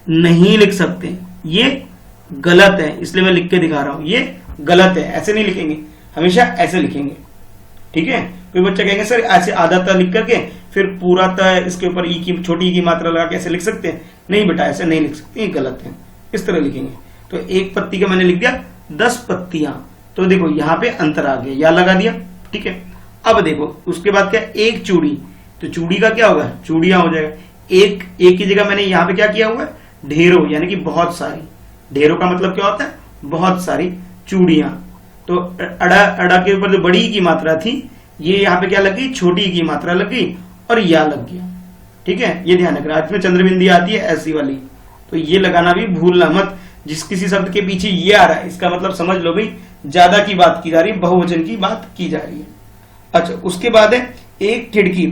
नहीं लिख सकते, ये गलत है, इसलिए मैं लिख के दिखा रहा हूं, ये गलत है, ऐसे नहीं लिखेंगे, हमेशा ऐसे लिखेंगे। ठीक है, कोई बच्चा कहेंगे सर ऐसे आधा त लिख करके फिर पूरा त इसके ऊपर ई की छोटी की मात्रा लगा के ऐसे लिख सकते हैं? नहीं बेटा, ऐसे नहीं लिख सकते, ये गलत है, इस तरह लिखेंगे। तो एक पत्ती का मैंने लिख दिया 10 पत्तियां, तो देखो यहाँ पे अंतर आ गया, या लगा दिया। ठीक है, अब देखो उसके बाद क्या, एक चूड़ी, तो चूड़ी का क्या होगा, चूड़ियां हो जाएगा। एक की जगह मैंने यहाँ पे क्या किया हुआ है, ढेरों, यानी कि बहुत सारी। ढेरों का मतलब क्या होता है, बहुत सारी चूड़ियां। तो अड़ा के ऊपर जो बड़ी की मात्रा थी, ये यहाँ पे क्या लग गई, छोटी की मात्रा लग गई और या लग गया। ठीक है, ये ध्यान रखना, इसमें चंद्रबिंदी आती है ऐसी वाली, तो ये लगाना भी भूलना मत। जिस किसी शब्द के पीछे ये आ रहा है, इसका मतलब समझ लो भाई ज्यादा की बात की जा रही है, बहुवचन की बात की जा रही है। अच्छा, उसके बाद है एक खिड़की।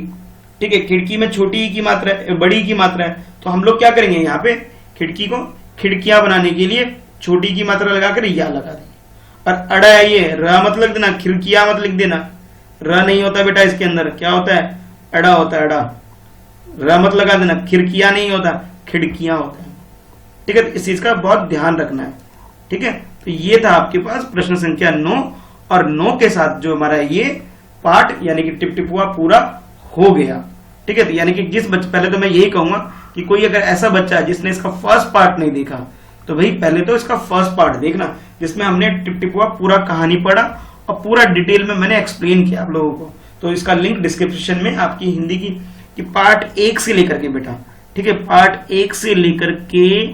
ठीक है, खिड़की में छोटी की मात्रा है, बड़ी की मात्रा है, तो हम लोग क्या करेंगे, यहाँ पे खिड़की को खिड़कियां बनाने के लिए छोटी की मात्रा लगाकर या लगा देंगे। और अड़ा है ये, र मत लिख देना, खिड़कियां मत लिख देना, र नहीं होता बेटा, इसके अंदर क्या होता है, अड़ा होता है, अड़ा। र मत लगा देना, खिड़कियां नहीं होता, खिड़कियां होता है। ठीक है, तो इस चीज का बहुत ध्यान रखना है। ठीक है, तो ये था आपके पास प्रश्न संख्या 9, और 9 के साथ जो हमारा ये पार्ट यानी कि टिप टिपुआ पूरा हो गया। ठीक है, तो यानी कि जिस बच्चे, पहले तो मैं यही कहूंगा कि कोई अगर ऐसा बच्चा है जिसने इसका फर्स्ट पार्ट नहीं देखा, तो भाई पहले तो इसका फर्स्ट पार्ट देखना, जिसमें हमने टिप टिपुआ पूरा कहानी पढ़ा और पूरा डिटेल में मैंने एक्सप्लेन किया आप लोगों को। तो इसका लिंक डिस्क्रिप्शन में आपकी हिंदी की पार्ट 1 से लेकर के बेटा, ठीक है, पार्ट 1 से लेकर के,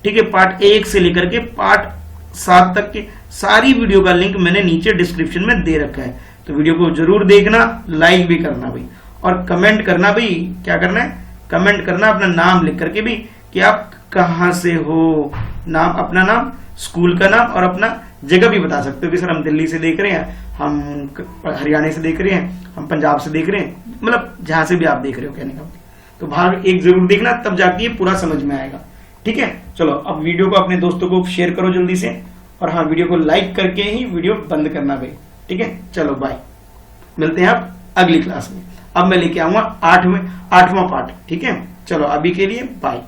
ठीक है, पार्ट 1 से लेकर के पार्ट 7 तक के सारी वीडियो का लिंक मैंने नीचे डिस्क्रिप्शन में दे रखा है। तो वीडियो को जरूर देखना, लाइक भी करना भाई, और कमेंट करना भाई, क्या करना है, कमेंट करना अपना नाम लिख करके भी कि आप कहां से हो, नाम, अपना नाम, स्कूल का नाम और अपना जगह भी बता सकते हो कि सर हम दिल्ली से देख रहे हैं, हम हरियाणा से देख रहे हैं, हम पंजाब से देख रहे हैं, मतलब जहां से भी आप देख रहे हो, कहने का मतलब। तो भाग 1 जरूर देखना, तब जाके ये पूरा समझ में आएगा। ठीक है, चलो अब वीडियो को अपने दोस्तों को शेयर करो जल्दी से, और हाँ, वीडियो को लाइक करके ही वीडियो बंद करना भाई। ठीक है, चलो बाय, मिलते हैं आप अगली क्लास में। अब मैं लेके आऊंगा 8वां पार्ट। ठीक है, चलो अभी के लिए बाय।